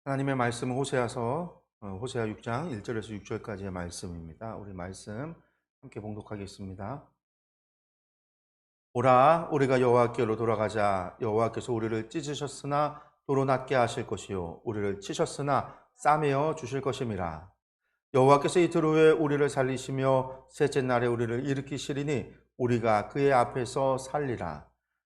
하나님의 말씀은 호세아 6장 1절에서 6절까지의 말씀입니다. 우리 말씀 함께 봉독하겠습니다. 보라, 우리가 여호와께로 돌아가자. 여호와께서 우리를 찢으셨으나 도로 낫게 하실 것이요 우리를 치셨으나 싸매어 주실 것임이라. 여호와께서 이틀 후에 우리를 살리시며 셋째 날에 우리를 일으키시리니 우리가 그의 앞에서 살리라.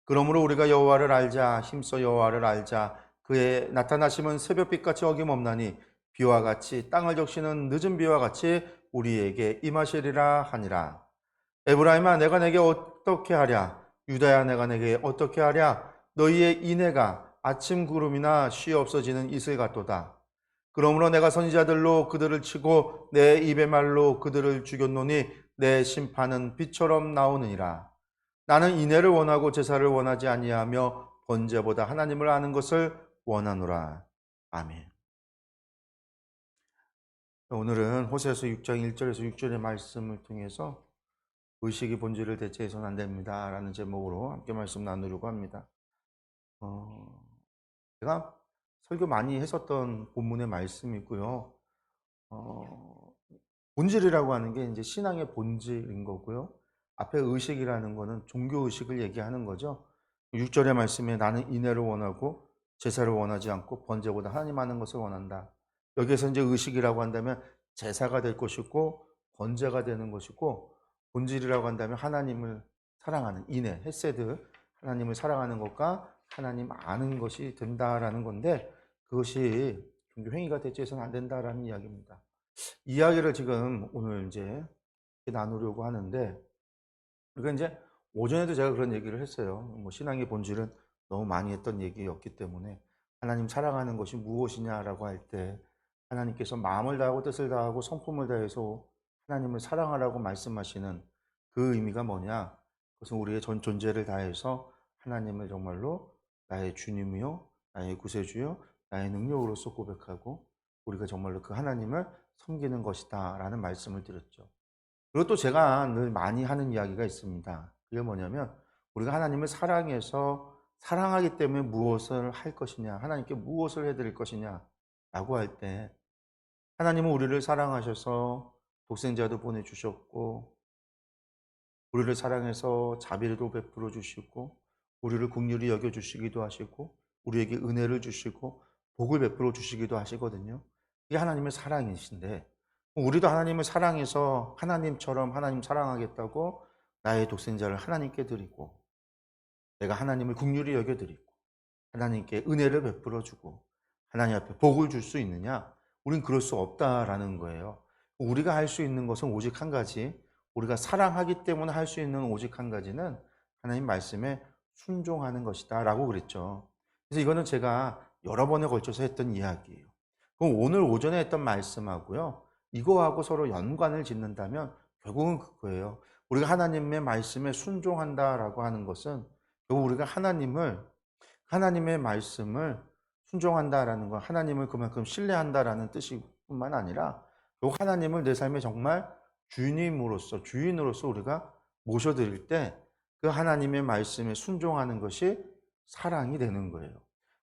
그러므로 우리가 여호와를 알자. 힘써 여호와를 알자. 그의 나타나심은 새벽빛같이 어김없나니 비와 같이 땅을 적시는 늦은 비와 같이 우리에게 임하시리라 하니라. 에브라임아, 내가 내게 어떻게 하랴? 유다야, 내가 내게 어떻게 하랴? 너희의 인애가 아침 구름이나 쉬 없어지는 이슬 같도다. 그러므로 내가 선지자들로 그들을 치고 내 입의 말로 그들을 죽였노니 내 심판은 빛처럼 나오느니라. 나는 인애를 원하고 제사를 원하지 아니하며 번제보다 하나님을 아는 것을 원하노라. 아멘. 오늘은 호세아서 6장 1절에서 6절의 말씀을 통해서 의식이 본질을 대체해서는 안 됩니다 라는 제목으로 함께 말씀 나누려고 합니다. 제가 설교 많이 했었던 본문의 말씀이고요. 어, 본질이라고 하는 게 이제 신앙의 본질인 거고요. 앞에 의식이라는 거는 종교 의식을 얘기하는 거죠. 6절의 말씀에 나는 인애를 원하고 제사를 원하지 않고 번제보다 하나님 아는 것을 원한다. 여기에서 이제 의식이라고 한다면 제사가 될 것이고 번제가 되는 것이고, 본질이라고 한다면 하나님을 사랑하는 인애, 헤세드, 하나님을 사랑하는 것과 하나님 아는 것이 된다라는 건데, 그것이 종교 행위가 대체해서는 안 된다라는 이야기입니다. 이야기를 지금 오늘 이제 나누려고 하는데, 그러니까 이제 오전에도 제가 그런 얘기를 했어요. 뭐 신앙의 본질은 너무 많이 했던 얘기였기 때문에 하나님 사랑하는 것이 무엇이냐라고 할 때, 하나님께서 마음을 다하고 뜻을 다하고 성품을 다해서 하나님을 사랑하라고 말씀하시는 그 의미가 뭐냐? 그것은 우리의 전 존재를 다해서 하나님을 정말로 나의 주님이요, 나의 구세주요, 나의 능력으로서 고백하고 우리가 정말로 그 하나님을 섬기는 것이다라는 말씀을 드렸죠. 그리고 또 제가 늘 많이 하는 이야기가 있습니다. 그게 뭐냐면 우리가 하나님을 사랑해서 사랑하기 때문에 무엇을 할 것이냐, 하나님께 무엇을 해드릴 것이냐라고 할 때, 하나님은 우리를 사랑하셔서 독생자도 보내주셨고 우리를 사랑해서 자비도 베풀어 주시고 우리를 긍휼히 여겨주시기도 하시고 우리에게 은혜를 주시고 복을 베풀어 주시기도 하시거든요. 이게 하나님의 사랑이신데, 우리도 하나님을 사랑해서 하나님처럼 하나님 사랑하겠다고 나의 독생자를 하나님께 드리고 내가 하나님을 긍휼히 여겨드리고 하나님께 은혜를 베풀어 주고 하나님 앞에 복을 줄 수 있느냐? 우린 그럴 수 없다라는 거예요. 우리가 할 수 있는 것은 오직 한 가지, 우리가 사랑하기 때문에 할 수 있는 오직 한 가지는 하나님 말씀에 순종하는 것이다 라고 그랬죠. 그래서 이거는 제가 여러 번에 걸쳐서 했던 이야기예요. 그럼 오늘 오전에 했던 말씀하고요, 이거하고 서로 연관을 짓는다면 결국은 그거예요. 우리가 하나님의 말씀에 순종한다라고 하는 것은 결국 우리가 하나님의 말씀을 순종한다라는 건 하나님을 그만큼 신뢰한다라는 뜻이뿐만 아니라 결국 하나님을 내 삶에 정말 주인으로서 우리가 모셔드릴 때 그 하나님의 말씀에 순종하는 것이 사랑이 되는 거예요.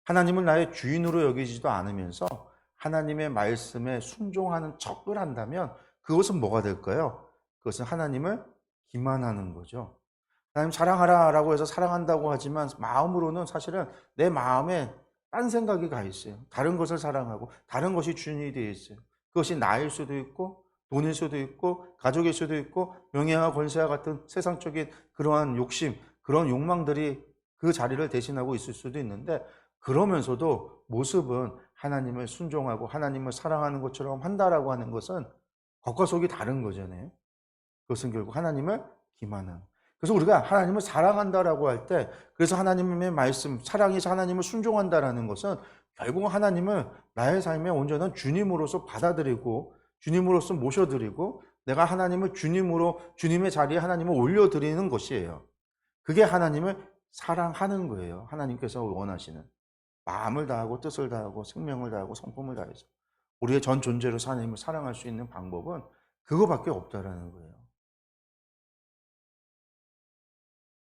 하나님을 나의 주인으로 여기지도 않으면서 하나님의 말씀에 순종하는 척을 한다면 그것은 뭐가 될까요? 그것은 하나님을 기만하는 거죠. 하나님 사랑하라라고 해서 사랑한다고 하지만 마음으로는 사실은 내 마음에 딴 생각이 가 있어요. 다른 것을 사랑하고 다른 것이 주인이 되어 있어요. 그것이 나일 수도 있고 돈일 수도 있고 가족일 수도 있고 명예와 권세와 같은 세상적인 그러한 욕심, 그런 욕망들이 그 자리를 대신하고 있을 수도 있는데, 그러면서도 모습은 하나님을 순종하고 하나님을 사랑하는 것처럼 한다라고 하는 것은 겉과 속이 다른 거잖아요. 그것은 결국 하나님을 기만하는. 그래서 우리가 하나님을 사랑한다라고 할 때, 그래서 하나님의 말씀, 사랑해서 하나님을 순종한다라는 것은 결국 하나님을 나의 삶의 온전한 주님으로서 받아들이고 주님으로서 모셔드리고 내가 하나님을 주님으로, 주님의 자리에 하나님을 올려드리는 것이에요. 그게 하나님을 사랑하는 거예요. 하나님께서 원하시는 마음을 다하고 뜻을 다하고 생명을 다하고 성품을 다해서 우리의 전 존재로 하나님을 사랑할 수 있는 방법은 그거밖에 없다라는 거예요.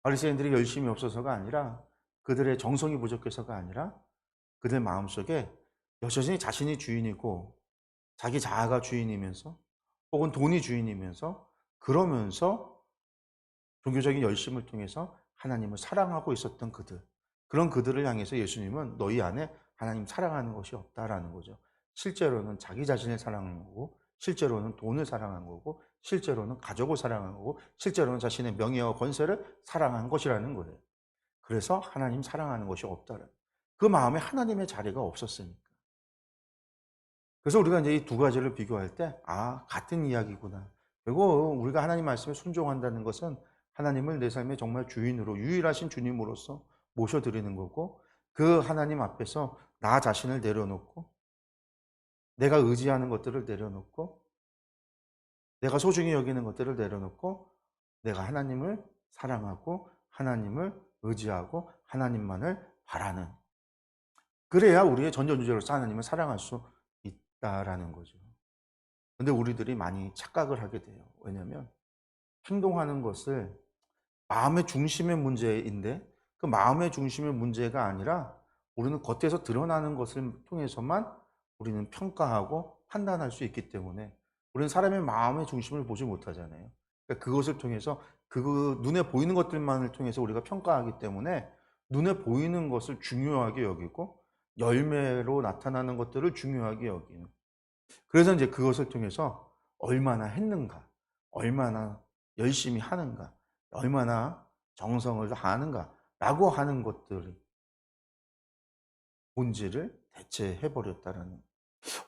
바리새인들이 열심이 없어서가 아니라 그들의 정성이 부족해서가 아니라 그들 마음속에 여전히 자신이 주인이고 자기 자아가 주인이면서 혹은 돈이 주인이면서 그러면서 종교적인 열심을 통해서 하나님을 사랑하고 있었던 그들. 그런 그들을 향해서 예수님은 너희 안에 하나님 사랑하는 것이 없다라는 거죠. 실제로는 자기 자신을 사랑하는 거고 실제로는 돈을 사랑한 거고 실제로는 가족을 사랑한 거고 실제로는 자신의 명예와 권세를 사랑한 것이라는 거예요. 그래서 하나님 사랑하는 것이 없다는 그 마음에 하나님의 자리가 없었으니까. 그래서 우리가 이제 이 두 가지를 비교할 때, 아, 같은 이야기구나. 그리고 우리가 하나님 말씀에 순종한다는 것은 하나님을 내 삶의 정말 주인으로, 유일하신 주님으로서 모셔드리는 거고, 그 하나님 앞에서 나 자신을 내려놓고, 내가 의지하는 것들을 내려놓고, 내가 소중히 여기는 것들을 내려놓고, 내가 하나님을 사랑하고, 하나님을 의지하고, 하나님만을 바라는. 그래야 우리의 전전주제로서 하나님을 사랑할 수 있다라는 거죠. 근데 우리들이 많이 착각을 하게 돼요. 왜냐면 행동하는 것을 마음의 중심의 문제인데 그 마음의 중심의 문제가 아니라 우리는 겉에서 드러나는 것을 통해서만 우리는 평가하고 판단할 수 있기 때문에 우리는 사람의 마음의 중심을 보지 못하잖아요. 그러니까 그것을 통해서 그 눈에 보이는 것들만을 통해서 우리가 평가하기 때문에 눈에 보이는 것을 중요하게 여기고 열매로 나타나는 것들을 중요하게 여기는. 그래서 이제 그것을 통해서 얼마나 했는가, 얼마나 열심히 하는가, 얼마나 정성을 다하는가라고 하는 것들이 본질을 대체해 버렸다는.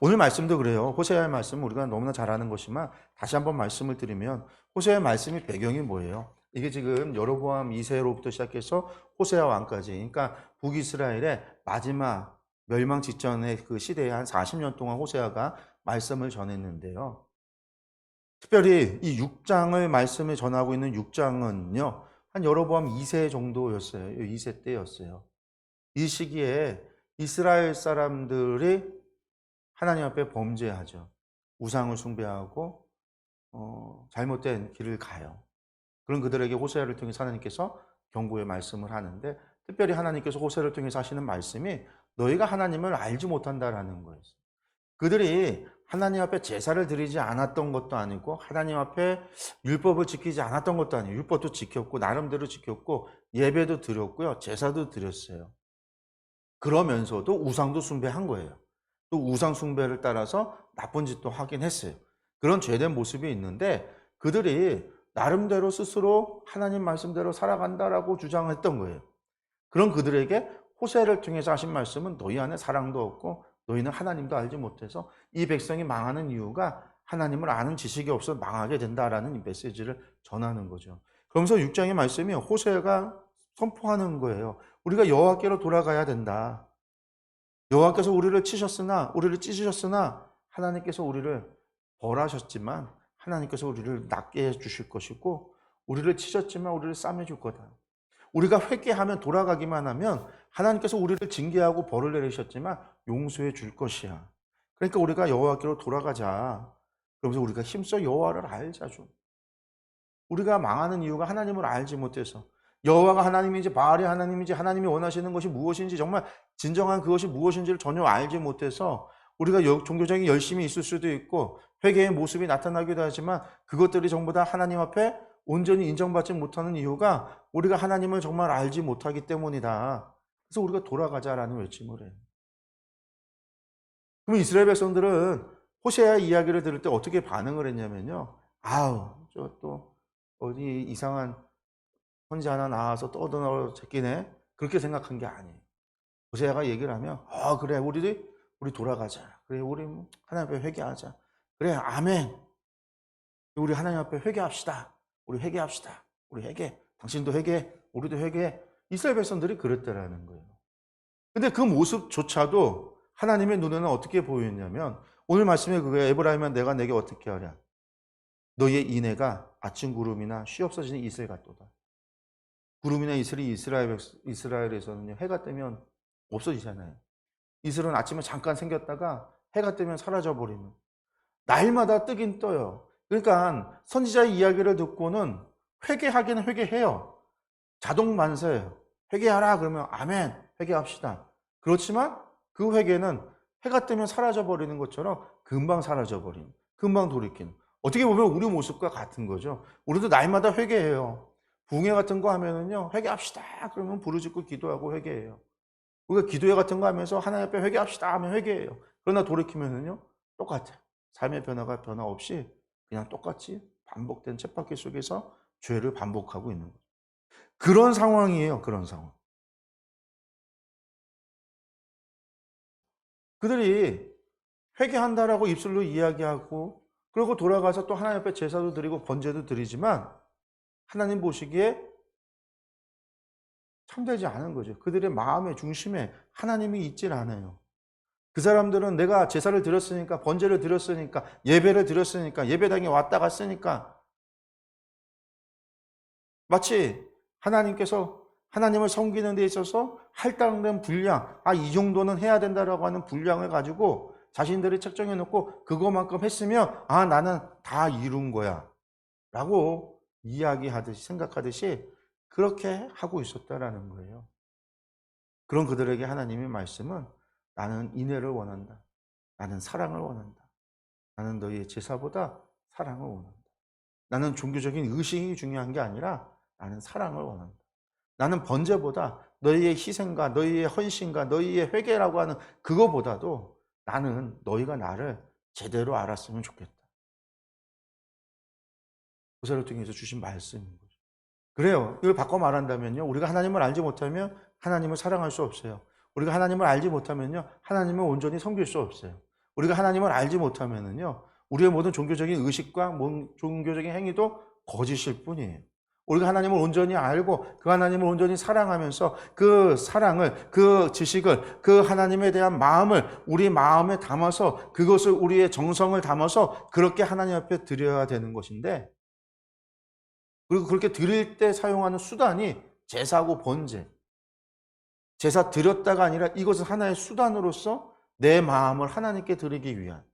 오늘 말씀도 그래요. 호세아의 말씀은 우리가 너무나 잘 아는 것이지만 다시 한번 말씀을 드리면 호세아의 말씀이 배경이 뭐예요? 이게 지금 여로보암 2세로부터 시작해서 호세아 왕까지, 그러니까 북이스라엘의 마지막 멸망 직전의 그 시대에 한 40년 동안 호세아가 말씀을 전했는데요. 특별히 이 6장을 말씀을 전하고 있는 6장은요. 한 여로보암 2세 정도였어요. 2세 때였어요. 이 시기에 이스라엘 사람들이 하나님 앞에 범죄하죠. 우상을 숭배하고 잘못된 길을 가요. 그런 그들에게 호세아를 통해서 하나님께서 경고의 말씀을 하는데 특별히 하나님께서 호세아를 통해서 하시는 말씀이 너희가 하나님을 알지 못한다라는 거예요. 그들이 하나님 앞에 제사를 드리지 않았던 것도 아니고 하나님 앞에 율법을 지키지 않았던 것도 아니에요. 율법도 지켰고 나름대로 지켰고 예배도 드렸고요. 제사도 드렸어요. 그러면서도 우상도 숭배한 거예요. 또 우상 숭배를 따라서 나쁜 짓도 하긴 했어요. 그런 죄된 모습이 있는데 그들이 나름대로 스스로 하나님 말씀대로 살아간다라고 주장했던 거예요. 그런 그들에게 호세를 통해서 하신 말씀은 너희 안에 사랑도 없고 너희는 하나님도 알지 못해서 이 백성이 망하는 이유가 하나님을 아는 지식이 없어 망하게 된다라는 이 메시지를 전하는 거죠. 그러면서 6장의 말씀이 호세가 선포하는 거예요. 우리가 여호와께로 돌아가야 된다. 여호와께서 우리를 치셨으나 우리를 찢으셨으나 하나님께서 우리를 벌하셨지만 하나님께서 우리를 낫게 해 주실 것이고 우리를 치셨지만 우리를 싸매 줄 거다. 우리가 회개하면 돌아가기만 하면 하나님께서 우리를 징계하고 벌을 내리셨지만 용서해 줄 것이야. 그러니까 우리가 여호와께로 돌아가자. 그러면서 우리가 힘써 여호와를 알자 좀. 우리가 망하는 이유가 하나님을 알지 못해서 여호와가 하나님인지 바알이 하나님인지 하나님이 원하시는 것이 무엇인지 정말 진정한 그것이 무엇인지를 전혀 알지 못해서 우리가 종교적인 열심이 있을 수도 있고 회개의 모습이 나타나기도 하지만 그것들이 전부 다 하나님 앞에 온전히 인정받지 못하는 이유가 우리가 하나님을 정말 알지 못하기 때문이다. 그래서 우리가 돌아가자라는 외침을 해요. 그럼 이스라엘 백성들은 호세아 이야기를 들을 때 어떻게 반응을 했냐면요. 아우, 저 또 어디 이상한 선지 하나 나와서 떠들어 제끼네. 그렇게 생각한 게 아니에요. 호세아가 얘기를 하면 그래 우리 돌아가자. 그래 우리 하나님 앞에 회개하자. 그래 아멘. 우리 하나님 앞에 회개합시다. 우리 회개합시다. 우리 회개. 당신도 회개해. 우리도 회개해. 이스라엘 백성들이 그랬다라는 거예요. 근데 그 모습조차도 하나님의 눈에는 어떻게 보였냐면 오늘 말씀에 그거예요. 에브라임아 내가 내게 어떻게 하랴. 너의 인애가 아침 구름이나 쉬없어지는 이슬 같도다. 구름이나 이슬이 이스라엘에서는 해가 뜨면 없어지잖아요. 이슬은 아침에 잠깐 생겼다가 해가 뜨면 사라져버리는. 날마다 뜨긴 떠요. 그러니까 선지자의 이야기를 듣고는 회개하기는 회개해요. 자동 만세예요. 회개하라 그러면 아멘, 회개합시다. 그렇지만 그 회개는 해가 뜨면 사라져 버리는 것처럼 금방 사라져 버리는, 금방 돌이키는. 어떻게 보면 우리 모습과 같은 거죠. 우리도 날마다 회개해요. 부흥회 같은 거 하면은요, 회개합시다 그러면 부르짖고 기도하고 회개해요. 우리가 기도회 같은 거 하면서 하나님 앞에 회개합시다 하면 회개해요. 그러나 돌이키면은요, 똑같아요. 삶의 변화 없이 그냥 똑같이 반복된 쳇바퀴 속에서 죄를 반복하고 있는 거죠. 그런 상황이에요. 그런 상황. 그들이 회개한다라고 입술로 이야기하고 그리고 돌아가서 또 하나님 앞에 제사도 드리고 번제도 드리지만 하나님 보시기에 참되지 않은 거죠. 그들의 마음의 중심에 하나님이 있질 않아요. 그 사람들은 내가 제사를 드렸으니까, 번제를 드렸으니까, 예배를 드렸으니까, 예배당에 왔다 갔으니까 마치 하나님께서 하나님을 섬기는 데 있어서 할당된 분량, 이 정도는 해야 된다라고 하는 분량을 가지고 자신들이 책정해 놓고 그거만큼 했으면 나는 다 이룬 거야 라고 이야기하듯이 생각하듯이 그렇게 하고 있었다라는 거예요. 그런 그들에게 하나님의 말씀은 나는 인애를 원한다. 나는 사랑을 원한다. 나는 너희의 제사보다 사랑을 원한다. 나는 종교적인 의식이 중요한 게 아니라 나는 사랑을 원한다. 나는 번제보다 너희의 희생과 너희의 헌신과 너희의 회개라고 하는 그거보다도 나는 너희가 나를 제대로 알았으면 좋겠다. 모세를 통해서 주신 말씀인 거죠. 그래요. 이걸 바꿔 말한다면요. 우리가 하나님을 알지 못하면 하나님을 사랑할 수 없어요. 우리가 하나님을 알지 못하면요. 하나님을 온전히 섬길 수 없어요. 우리가 하나님을 알지 못하면은요. 우리의 모든 종교적인 의식과 종교적인 행위도 거짓일 뿐이에요. 우리가 하나님을 온전히 알고 그 하나님을 온전히 사랑하면서 그 사랑을, 그 지식을, 그 하나님에 대한 마음을 우리 마음에 담아서 그것을 우리의 정성을 담아서 그렇게 하나님 앞에 드려야 되는 것인데 그리고 그렇게 드릴 때 사용하는 수단이 제사고 번제. 제사 드렸다가 아니라 이것은 하나의 수단으로서 내 마음을 하나님께 드리기 위한,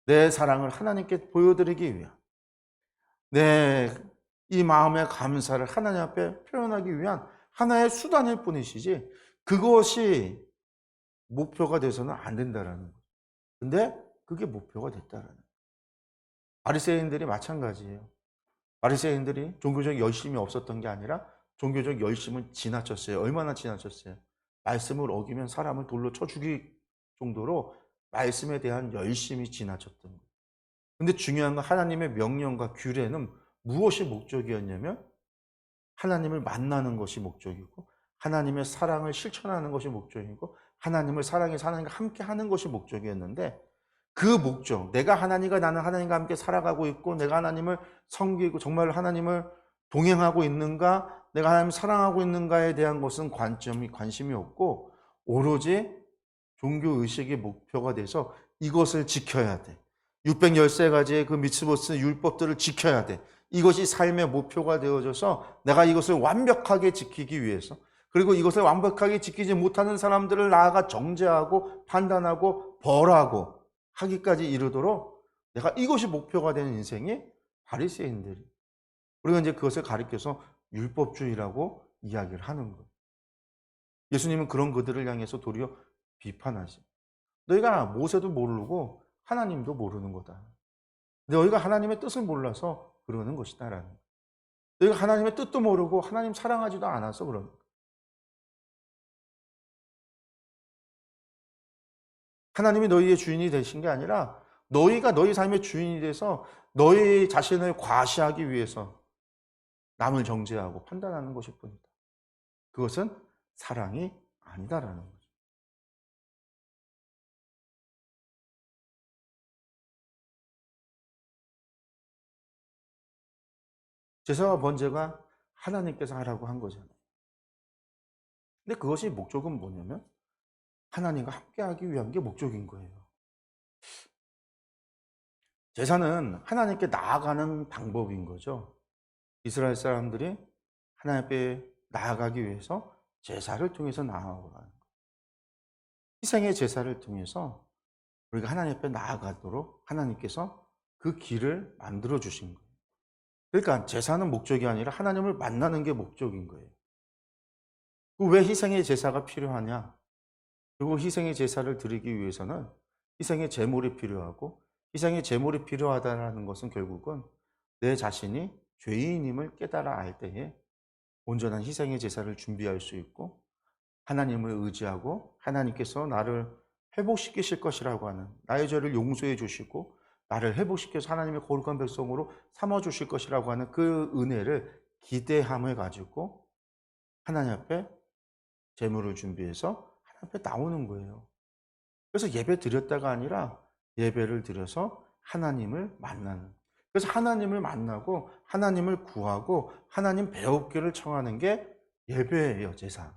내 사랑을 하나님께 보여드리기 위한, 내 이 마음의 감사를 하나님 앞에 표현하기 위한 하나의 수단일 뿐이시지 그것이 목표가 돼서는 안 된다라는 거예요. 근데 그게 목표가 됐다라는 거예요. 바리새인들이 마찬가지예요. 바리새인들이 종교적 열심이 없었던 게 아니라 종교적 열심은 지나쳤어요. 얼마나 지나쳤어요? 말씀을 어기면 사람을 돌로 쳐 죽일 정도로 말씀에 대한 열심이 지나쳤던 거예요. 근데 중요한 건 하나님의 명령과 규례는 무엇이 목적이었냐면 하나님을 만나는 것이 목적이고 하나님의 사랑을 실천하는 것이 목적이고 하나님을 사랑해서 하나님과 함께 하는 것이 목적이었는데 그 목적, 내가 하나님과 나는 하나님과 함께 살아가고 있고 내가 하나님을 섬기고 정말 하나님을 동행하고 있는가, 내가 하나님을 사랑하고 있는가에 대한 것은 관심이 없고 오로지 종교의식의 목표가 돼서 이것을 지켜야 돼. 613가지의 그 미츠보스 율법들을 지켜야 돼. 이것이 삶의 목표가 되어져서 내가 이것을 완벽하게 지키기 위해서 그리고 이것을 완벽하게 지키지 못하는 사람들을 나아가 정죄하고 판단하고 벌하고 하기까지 이르도록 내가 이것이 목표가 되는 인생이 바리새인들이 우리가 이제 그것을 가리켜서 율법주의라고 이야기를 하는 거예요. 예수님은 그런 그들을 향해서 도리어 비판하시. 너희가 모세도 모르고 하나님도 모르는 거다. 너희가 하나님의 뜻을 몰라서 그러는 것이다라는 거예요. 너희가 하나님의 뜻도 모르고 하나님 사랑하지도 않아서 그러는 거예요. 하나님이 너희의 주인이 되신 게 아니라 너희가 너희 삶의 주인이 돼서 너희 자신을 과시하기 위해서 남을 정죄하고 판단하는 것일 뿐이다. 그것은 사랑이 아니다라는 거죠. 제사와 번제가 하나님께서 하라고 한 거잖아요. 근데 그것이 목적은 뭐냐면 하나님과 함께하기 위한 게 목적인 거예요. 제사는 하나님께 나아가는 방법인 거죠. 이스라엘 사람들이 하나님 앞에 나아가기 위해서 제사를 통해서 나아가는 거예요. 희생의 제사를 통해서 우리가 하나님 앞에 나아가도록 하나님께서 그 길을 만들어 주신 거예요. 그러니까 제사는 목적이 아니라 하나님을 만나는 게 목적인 거예요. 왜 희생의 제사가 필요하냐? 그리고 희생의 제사를 드리기 위해서는 희생의 제물이 필요하고, 희생의 제물이 필요하다는 것은 결국은 내 자신이 죄인임을 깨달아 알 때에 온전한 희생의 제사를 준비할 수 있고, 하나님을 의지하고 하나님께서 나를 회복시키실 것이라고 하는, 나의 죄를 용서해 주시고 나를 회복시켜서 하나님의 거룩한 백성으로 삼아 주실 것이라고 하는 그 은혜를 기대함을 가지고 하나님 앞에 제물을 준비해서 하나님 앞에 나오는 거예요. 그래서 예배 드렸다가 아니라 예배를 드려서 하나님을 만나는, 그래서 하나님을 만나고 하나님을 구하고 하나님 배웁기를 청하는 게 예배예요, 제사.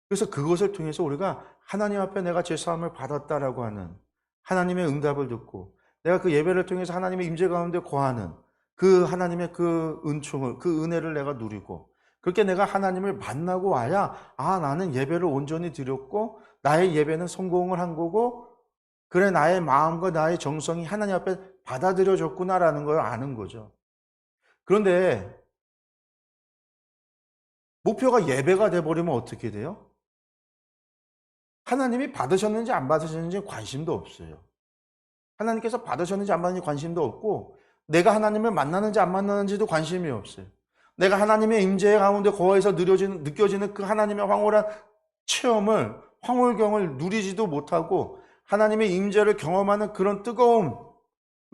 그래서 그것을 통해서 우리가 하나님 앞에 내가 제사함을 받았다라고 하는 하나님의 응답을 듣고, 내가 그 예배를 통해서 하나님의 임재 가운데 거하는 그 하나님의 그 은총을, 그 은혜를 내가 누리고, 그렇게 내가 하나님을 만나고 와야, 아, 나는 예배를 온전히 드렸고 나의 예배는 성공을 한 거고, 그래, 나의 마음과 나의 정성이 하나님 앞에 받아들여졌구나라는 걸 아는 거죠. 그런데 목표가 예배가 돼버리면 어떻게 돼요? 하나님이 받으셨는지 안 받으셨는지 관심도 없어요. 하나님께서 받으셨는지 안 받는지 관심도 없고, 내가 하나님을 만나는지 안 만나는지도 관심이 없어요. 내가 하나님의 임재 가운데 거해서 느껴지는 그 하나님의 황홀한 체험을, 황홀경을 누리지도 못하고, 하나님의 임재를 경험하는 그런 뜨거움,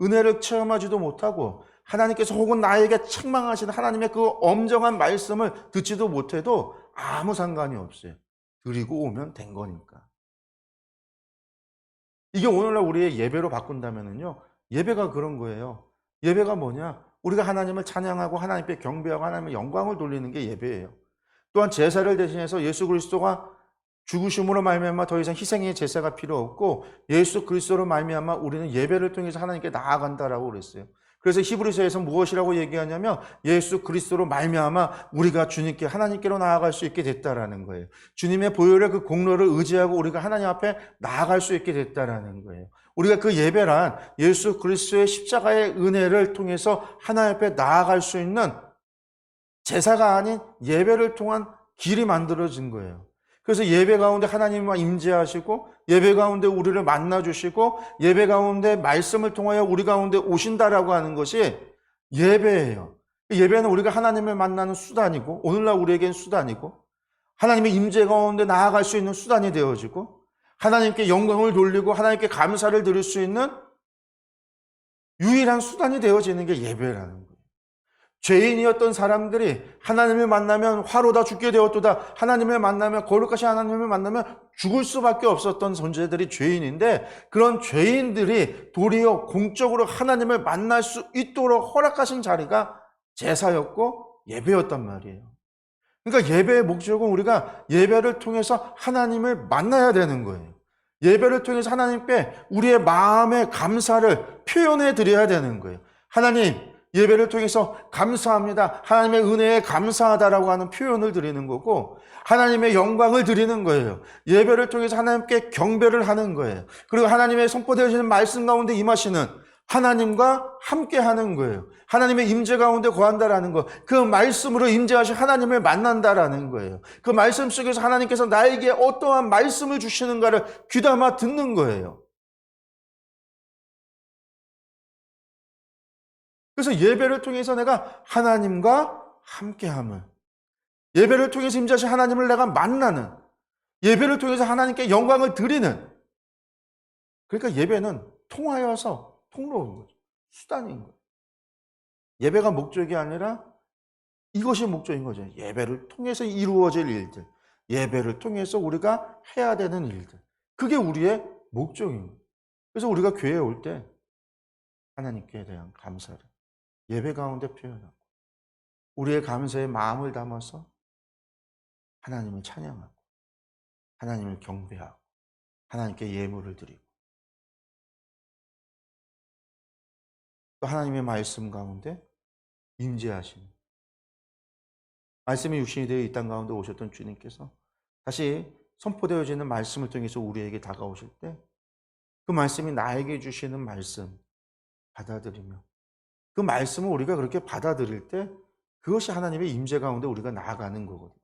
은혜를 체험하지도 못하고, 하나님께서 혹은 나에게 책망하시는 하나님의 그 엄정한 말씀을 듣지도 못해도 아무 상관이 없어요. 드리고 오면 된 거니까. 이게 오늘날 우리의 예배로 바꾼다면요, 예배가 그런 거예요. 예배가 뭐냐? 우리가 하나님을 찬양하고 하나님께 경배하고 하나님의 영광을 돌리는 게 예배예요. 또한 제사를 대신해서 예수 그리스도가 죽으심으로 말미암아 더 이상 희생의 제사가 필요 없고, 예수 그리스도로 말미암아 우리는 예배를 통해서 하나님께 나아간다라고 그랬어요. 그래서 히브리서에서 무엇이라고 얘기하냐면, 예수 그리스도로 말미암아 우리가 주님께, 하나님께로 나아갈 수 있게 됐다라는 거예요. 주님의 보혈의 그 공로를 의지하고 우리가 하나님 앞에 나아갈 수 있게 됐다라는 거예요. 우리가 그 예배란 예수 그리스도의 십자가의 은혜를 통해서 하나님 앞에 나아갈 수 있는 제사가 아닌 예배를 통한 길이 만들어진 거예요. 그래서 예배 가운데 하나님과 임재하시고, 예배 가운데 우리를 만나주시고, 예배 가운데 말씀을 통하여 우리 가운데 오신다라고 하는 것이 예배예요. 예배는 우리가 하나님을 만나는 수단이고, 오늘날 우리에겐 수단이고, 하나님의 임재 가운데 나아갈 수 있는 수단이 되어지고, 하나님께 영광을 돌리고 하나님께 감사를 드릴 수 있는 유일한 수단이 되어지는 게 예배라는 거예요. 죄인이었던 사람들이 하나님을 만나면 화로다 죽게 되었도다, 하나님을 만나면, 거룩하신 하나님을 만나면 죽을 수밖에 없었던 존재들이 죄인인데, 그런 죄인들이 도리어 공적으로 하나님을 만날 수 있도록 허락하신 자리가 제사였고 예배였단 말이에요. 그러니까 예배의 목적은 우리가 예배를 통해서 하나님을 만나야 되는 거예요. 예배를 통해서 하나님께 우리의 마음의 감사를 표현해 드려야 되는 거예요. 하나님, 예배를 통해서 감사합니다, 하나님의 은혜에 감사하다라고 하는 표현을 드리는 거고, 하나님의 영광을 드리는 거예요. 예배를 통해서 하나님께 경배를 하는 거예요. 그리고 하나님의 선포되어지는 말씀 가운데 임하시는 하나님과 함께 하는 거예요. 하나님의 임재 가운데 거한다라는 것, 그 말씀으로 임재하신 하나님을 만난다라는 거예요. 그 말씀 속에서 하나님께서 나에게 어떠한 말씀을 주시는가를 귀담아 듣는 거예요. 그래서 예배를 통해서 내가 하나님과 함께함을, 예배를 통해서 임재하신 하나님을 내가 만나는, 예배를 통해서 하나님께 영광을 드리는, 그러니까 예배는 통하여서 통로인 거죠. 수단인 거예요. 예배가 목적이 아니라 이것이 목적인 거죠. 예배를 통해서 이루어질 일들, 예배를 통해서 우리가 해야 되는 일들, 그게 우리의 목적인 거예요. 그래서 우리가 교회에 올 때 하나님께 대한 감사를 예배 가운데 표현하고, 우리의 감사의 마음을 담아서 하나님을 찬양하고 하나님을 경배하고 하나님께 예물을 드리고, 또 하나님의 말씀 가운데 임재하시는, 말씀이 육신이 되어 이 땅 가운데 오셨던 주님께서 다시 선포되어지는 말씀을 통해서 우리에게 다가오실 때, 그 말씀이 나에게 주시는 말씀 받아들이며 그 말씀을 우리가 그렇게 받아들일 때 그것이 하나님의 임재 가운데 우리가 나아가는 거거든요.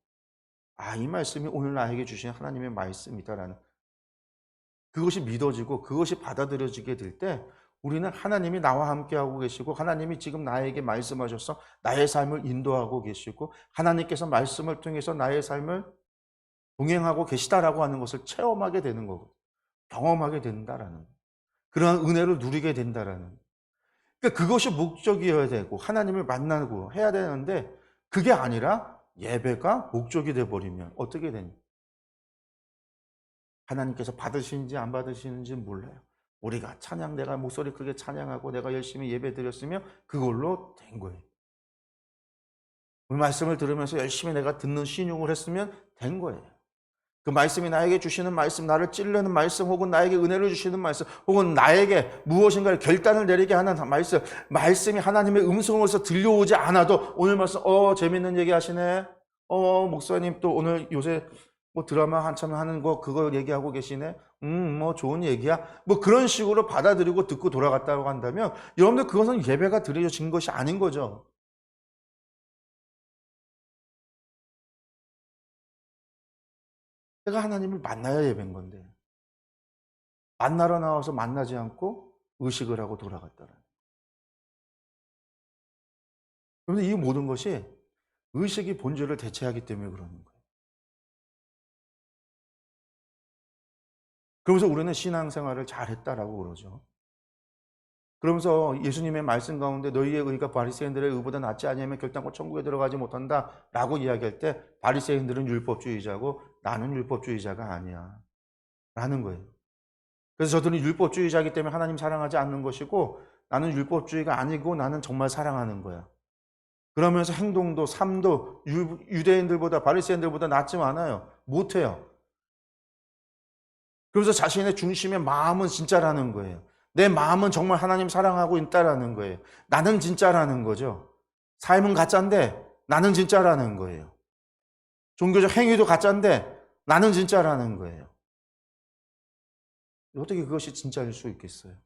아, 이 말씀이 오늘 나에게 주신 하나님의 말씀이다라는 그것이 믿어지고 그것이 받아들여지게 될 때 우리는 하나님이 나와 함께하고 계시고 하나님이 지금 나에게 말씀하셔서 나의 삶을 인도하고 계시고 하나님께서 말씀을 통해서 나의 삶을 동행하고 계시다라고 하는 것을 체험하게 되는 거고 경험하게 된다라는 그러한 은혜를 누리게 된다라는 그러니까 그것이 목적이어야 되고 하나님을 만나고 해야 되는데 그게 아니라 예배가 목적이 돼버리면 어떻게 되냐 하나님께서 받으시는지 안 받으시는지는 몰라요. 우리가 찬양 내가 목소리 크게 찬양하고 내가 열심히 예배 드렸으면 그걸로 된 거예요. 그 말씀을 들으면서 열심히 내가 듣는 신용을 했으면 된 거예요. 그 말씀이 나에게 주시는 말씀, 나를 찌르는 말씀, 혹은 나에게 은혜를 주시는 말씀, 혹은 나에게 무엇인가를 결단을 내리게 하는 말씀, 말씀이 하나님의 음성으로서 들려오지 않아도 오늘 말씀, 재밌는 얘기 하시네. 목사님 또 오늘 요새 뭐 드라마 한참 하는 거 그거 얘기하고 계시네. 뭐 좋은 얘기야. 뭐 그런 식으로 받아들이고 듣고 돌아갔다고 한다면 여러분들 그것은 예배가 드려진 것이 아닌 거죠. 내가 하나님을 만나야 예배인 건데 만나러 나와서 만나지 않고 의식을 하고 돌아갔다는. 그런데 이 모든 것이 의식이 본질을 대체하기 때문에 그러는 거예요. 그러면서 우리는 신앙생활을 잘했다라고 그러죠. 그러면서 예수님의 말씀 가운데 너희의 의가 바리새인들의 의보다 낫지 아니하면 결단코 천국에 들어가지 못한다라고 이야기할 때 바리새인들은 율법주의자고 나는 율법주의자가 아니야 라는 거예요. 그래서 저들은 율법주의자이기 때문에 하나님 사랑하지 않는 것이고 나는 율법주의가 아니고 나는 정말 사랑하는 거야. 그러면서 행동도 삶도 유대인들보다 바리새인들보다 낫지 않아요. 못해요. 그래서 자신의 중심의 마음은 진짜라는 거예요. 내 마음은 정말 하나님 사랑하고 있다라는 거예요. 나는 진짜라는 거죠. 삶은 가짜인데 나는 진짜라는 거예요. 종교적 행위도 가짜인데 나는 진짜라는 거예요. 어떻게 그것이 진짜일 수 있겠어요?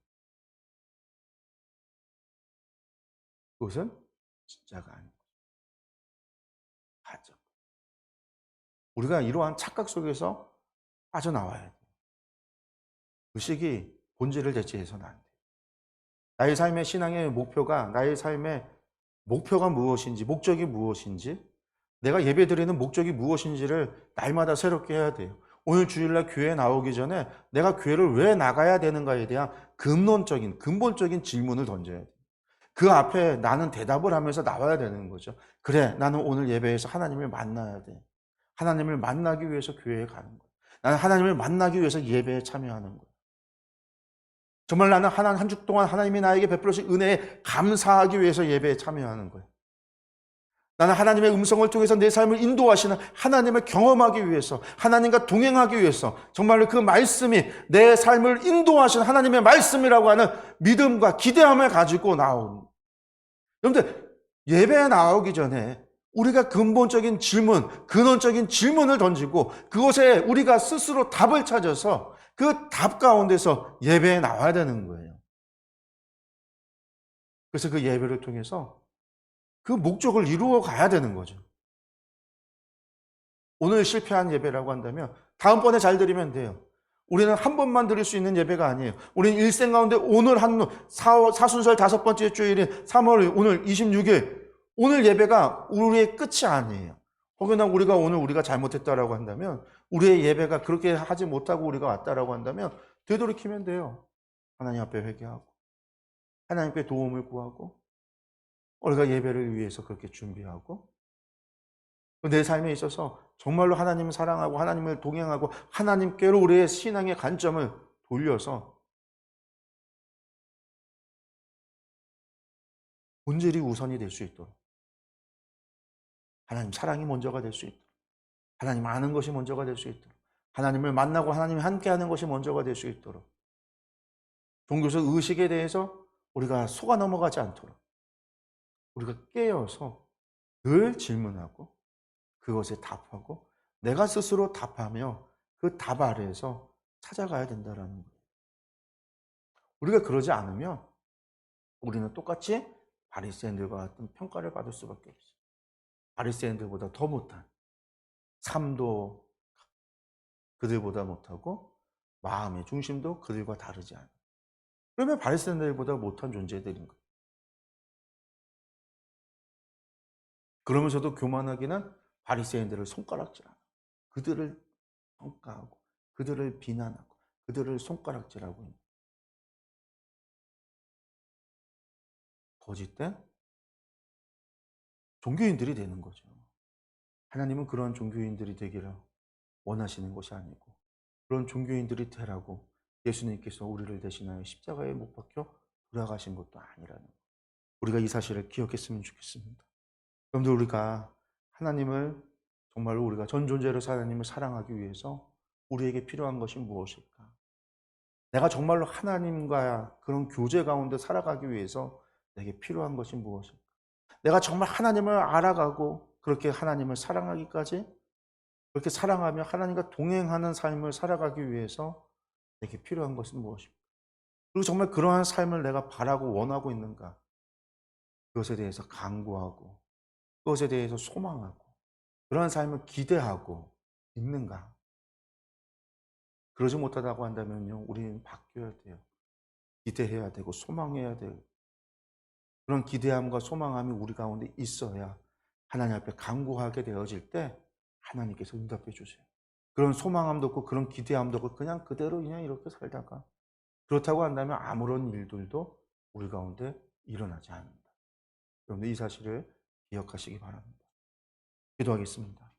그것은 진짜가 아니고 가짜. 우리가 이러한 착각 속에서 빠져나와야 돼요. 의식이 본질을 대체해서는 안 돼요. 나의 삶의 신앙의 목표가 나의 삶의 목표가 무엇인지 목적이 무엇인지 내가 예배드리는 목적이 무엇인지를 날마다 새롭게 해야 돼요. 오늘 주일날 교회에 나오기 전에 내가 교회를 왜 나가야 되는가에 대한 근본적인 질문을 던져야 돼요. 그 앞에 나는 대답을 하면서 나와야 되는 거죠. 그래, 나는 오늘 예배에서 하나님을 만나야 돼. 하나님을 만나기 위해서 교회에 가는 거예요. 나는 하나님을 만나기 위해서 예배에 참여하는 거예요. 정말 나는 한 주 동안 하나님이 나에게 베풀어주신 은혜에 감사하기 위해서 예배에 참여하는 거예요. 나는 하나님의 음성을 통해서 내 삶을 인도하시는 하나님을 경험하기 위해서 하나님과 동행하기 위해서 정말로 그 말씀이 내 삶을 인도하시는 하나님의 말씀이라고 하는 믿음과 기대함을 가지고 나온 여러분들 예배에 나오기 전에 우리가 근본적인 질문, 근원적인 질문을 던지고 그것에 우리가 스스로 답을 찾아서 그 답 가운데서 예배에 나와야 되는 거예요. 그래서 그 예배를 통해서 그 목적을 이루어 가야 되는 거죠. 오늘 실패한 예배라고 한다면 다음번에 잘 드리면 돼요. 우리는 한 번만 드릴 수 있는 예배가 아니에요. 우리는 일생 가운데 오늘 사순절 5번째 주일인 3월 오늘 26일 오늘 예배가 우리의 끝이 아니에요. 혹여나 우리가 잘못했다라고 한다면 우리의 예배가 그렇게 하지 못하고 우리가 왔다라고 한다면 되돌이키면 돼요. 하나님 앞에 회개하고 하나님께 도움을 구하고 우리가 예배를 위해서 그렇게 준비하고 내 삶에 있어서 정말로 하나님을 사랑하고 하나님을 동행하고 하나님께로 우리의 신앙의 관점을 돌려서 본질이 우선이 될 수 있도록 하나님 사랑이 먼저가 될 수 있도록 하나님 아는 것이 먼저가 될 수 있도록 하나님을 만나고 하나님이 함께하는 것이 먼저가 될 수 있도록 종교적 의식에 대해서 우리가 속아 넘어가지 않도록 우리가 깨어서 늘 질문하고 그것에 답하고 내가 스스로 답하며 그 답 아래에서 찾아가야 된다는 거예요. 우리가 그러지 않으면 우리는 똑같이 바리새인들과 같은 평가를 받을 수밖에 없어요. 바리새인들보다 더 못한, 삶도 그들보다 못하고 마음의 중심도 그들과 다르지 않아요. 그러면 바리새인들보다 못한 존재들인 거예요. 그러면서도 교만하기는 바리새인들을 손가락질하고, 그들을 평가하고, 그들을 비난하고, 그들을 손가락질하고 있는 거짓된 종교인들이 되는 거죠. 하나님은 그런 종교인들이 되기를 원하시는 것이 아니고, 그런 종교인들이 되라고 예수님께서 우리를 대신하여 십자가에 못 박혀 돌아가신 것도 아니라는 것. 우리가 이 사실을 기억했으면 좋겠습니다. 여러분들, 우리가 하나님을 정말로 우리가 전 존재로 하나님을 사랑하기 위해서 우리에게 필요한 것이 무엇일까? 내가 정말로 하나님과 그런 교제 가운데 살아가기 위해서 내게 필요한 것이 무엇일까? 내가 정말 하나님을 알아가고 그렇게 하나님을 사랑하기까지, 그렇게 사랑하며 하나님과 동행하는 삶을 살아가기 위해서 내게 필요한 것은 무엇일까? 그리고 정말 그러한 삶을 내가 바라고 원하고 있는가? 그것에 대해서 간구하고, 그것에 대해서 소망하고, 그러한 삶을 기대하고 있는가? 그러지 못하다고 한다면요, 우리는 바뀌어야 돼요. 기대해야 되고 소망해야 되고, 그런 기대함과 소망함이 우리 가운데 있어야 하나님 앞에 간구하게 되어질 때 하나님께서 응답해 주세요. 그런 소망함도 없고 그런 기대함도 없고 그냥 그대로 그냥 이렇게 살다가, 그렇다고 한다면 아무런 일들도 우리 가운데 일어나지 않는다. 여러분들, 이 사실을 기억하시기 바랍니다. 기도하겠습니다.